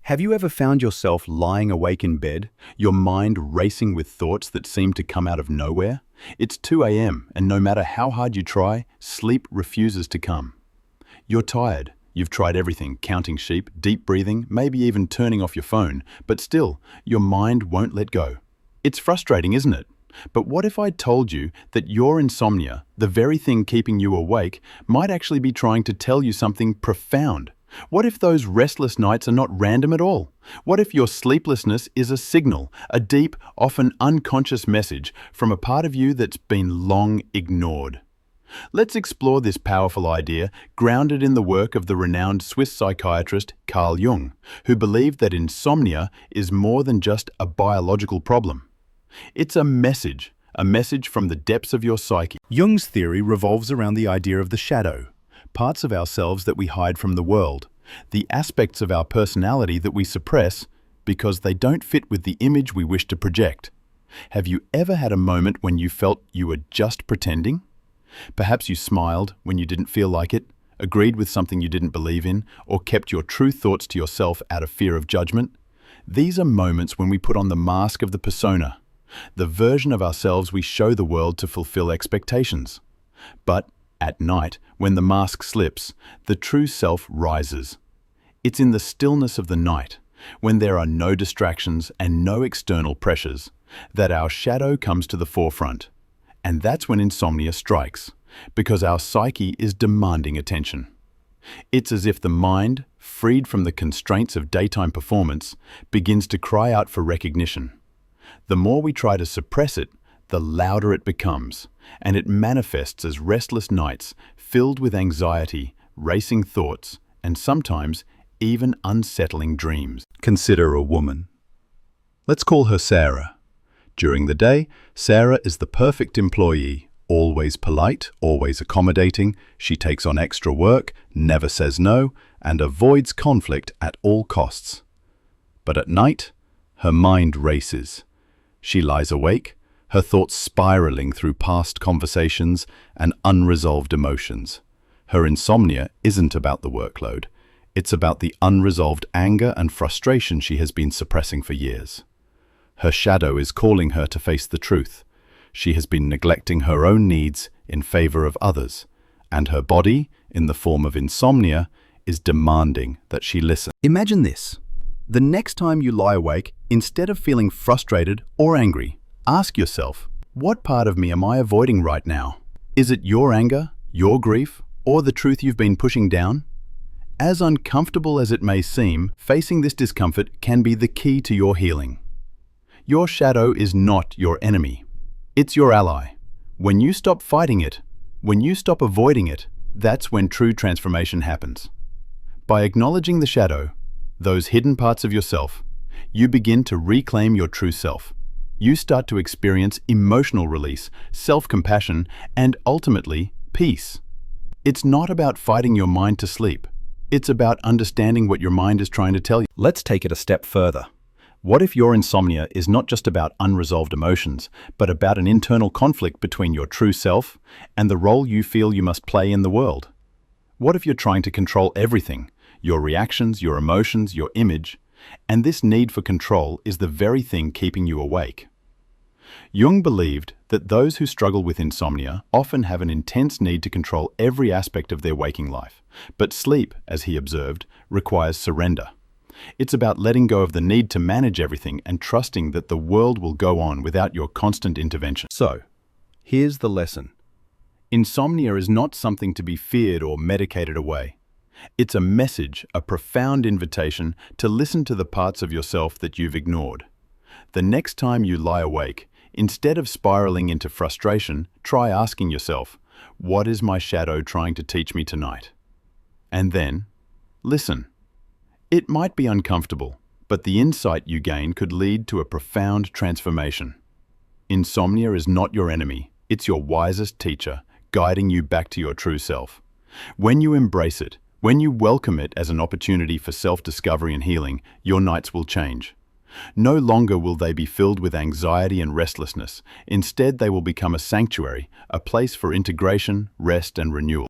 Have you ever found yourself lying awake in bed, your mind racing with thoughts that seem to come out of nowhere? It's 2 a.m. and no matter how hard you try, sleep refuses to come. You're tired. You've tried everything, counting sheep, deep breathing, maybe even turning off your phone, but still, your mind won't let go. It's frustrating, isn't it? But what if I told you that your insomnia, the very thing keeping you awake, might actually be trying to tell you something profound? What if those restless nights are not random at all? What if your sleeplessness is a signal, a deep, often unconscious message from a part of you that's been long ignored? Let's explore this powerful idea, grounded in the work of the renowned Swiss psychiatrist Carl Jung, who believed that insomnia is more than just a biological problem. It's a message from the depths of your psyche. Jung's theory revolves around the idea of the shadow, parts of ourselves that we hide from the world, the aspects of our personality that we suppress because they don't fit with the image we wish to project. Have you ever had a moment when you felt you were just pretending? Perhaps you smiled when you didn't feel like it, agreed with something you didn't believe in, or kept your true thoughts to yourself out of fear of judgment. These are moments when we put on the mask of the persona, the version of ourselves we show the world to fulfill expectations. But at night, when the mask slips, the true self rises. It's in the stillness of the night, when there are no distractions and no external pressures, that our shadow comes to the forefront. And that's when insomnia strikes, because our psyche is demanding attention. It's as if the mind, freed from the constraints of daytime performance, begins to cry out for recognition. The more we try to suppress it, the louder it becomes, and it manifests as restless nights filled with anxiety, racing thoughts, and sometimes even unsettling dreams. Consider a woman. Let's call her Sarah. During the day, Sarah is the perfect employee, always polite, always accommodating. She takes on extra work, never says no, and avoids conflict at all costs. But at night, her mind races. She lies awake, her thoughts spiraling through past conversations and unresolved emotions. Her insomnia isn't about the workload. It's about the unresolved anger and frustration she has been suppressing for years. Her shadow is calling her to face the truth. She has been neglecting her own needs in favor of others, and her body, in the form of insomnia, is demanding that she listen. Imagine this. The next time you lie awake, instead of feeling frustrated or angry, ask yourself, what part of me am I avoiding right now? Is it your anger, your grief, or the truth you've been pushing down? As uncomfortable as it may seem, facing this discomfort can be the key to your healing. Your shadow is not your enemy. It's your ally. When you stop fighting it, when you stop avoiding it, that's when true transformation happens. By acknowledging the shadow, those hidden parts of yourself, you begin to reclaim your true self. You start to experience emotional release, self-compassion, and ultimately, peace. It's not about fighting your mind to sleep. It's about understanding what your mind is trying to tell you. Let's take it a step further. What if your insomnia is not just about unresolved emotions, but about an internal conflict between your true self and the role you feel you must play in the world? What if you're trying to control everything, your reactions, your emotions, your image, and this need for control is the very thing keeping you awake? Jung believed that those who struggle with insomnia often have an intense need to control every aspect of their waking life. But sleep, as he observed, requires surrender. It's about letting go of the need to manage everything and trusting that the world will go on without your constant intervention. So, here's the lesson. Insomnia is not something to be feared or medicated away. It's a message, a profound invitation to listen to the parts of yourself that you've ignored. The next time you lie awake, instead of spiraling into frustration, try asking yourself, what is my shadow trying to teach me tonight? And then, listen. It might be uncomfortable, but the insight you gain could lead to a profound transformation. Insomnia is not your enemy. It's your wisest teacher, guiding you back to your true self. When you embrace it, when you welcome it as an opportunity for self-discovery and healing, your nights will change. No longer will they be filled with anxiety and restlessness. Instead, they will become a sanctuary, a place for integration, rest, and renewal.